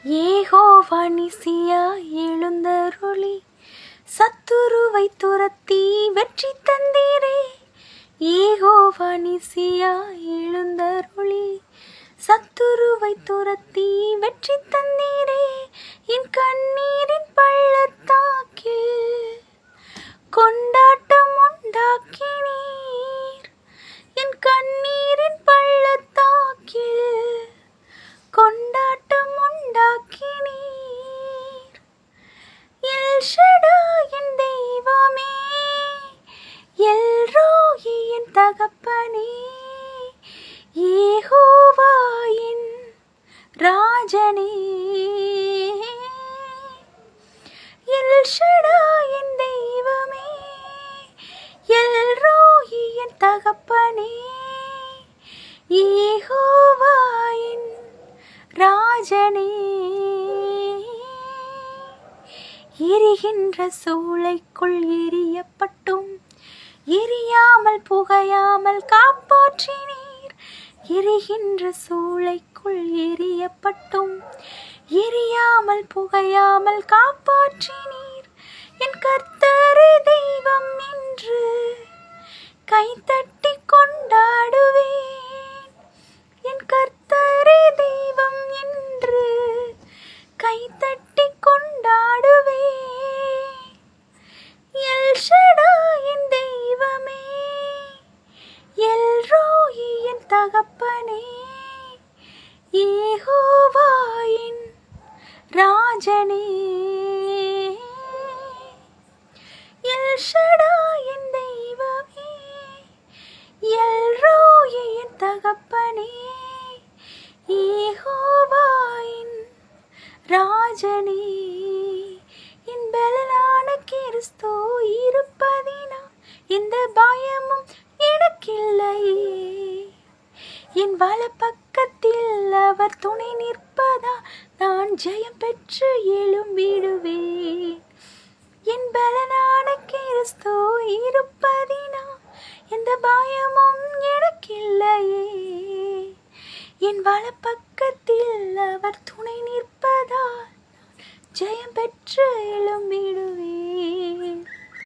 யெகோவா நிசியாய் எழுந்தருளி சத்துருவை துரத்தி வெற்றி தந்தீரே. யெகோவா நிசியாய் எழுந்தருளி சத்துருவை துரத்தி வெற்றி தந்தீரே. என் கண்ணீரின் பள்ளத்தாக்கில் கொண்டாட்டம் உண்டாக்கினீர். என் கண்ணீரின் பள்ளத்தாக்கில் கொண்டாட்டம் உண்டாக்கினீர். எல் ஷடாய் என் தெய்வமே, எல் ரோயி என் தகப்பனே, யெகோவா என் ராஜனே. எல் ஷடாய் என் தெய்வமே, எல் ரோயி என் தகப்பனே, யெகோவா என் ராஜனே. எரிகின்ற சூளைக்குள் எரியப்பட்டும் எரியாமல் புகையாமல் காப்பாற்றினீர். எரிகின்ற சூளைக்குள் எரியப்பட்டும் எரியாமல் புகையாமல் காப்பாற்றினீர். என் கர்த்தரே தெய்வம் என்று கைதட்டி கொண்டாடுவேன். என் கர்த்தரே தெய்வம் என்று கைதட்டி கொண்டாடுவேன். எல் ஷடாய் என் தெய்வமே, எல் ரோயி என் தகப்பனே, யெகோவா என் ராஜனே. எல் ஷடாய் என் தெய்வமே, எல் ரோயி என் தகப்பனே, யெகோவா என் ராஜனே. என் பலனான கிறிஸ்து இருப்பதினால் எந்த பயமும் எனக்கில்லையே. என் வலப்பக்கத்தில் அவர் துணை நிற்பதால் நான் ஜெயம் பெற்று எழும்பிடுவேன். என் பலனான கிறிஸ்து இருப்பதினால் எந்த பயமும் எனக்கில்லையே. என் வலப்பக்கத்தில் அவர் துணை நிற்பதால் ஜெயம் பெற்று எழும்பிடுவேன்.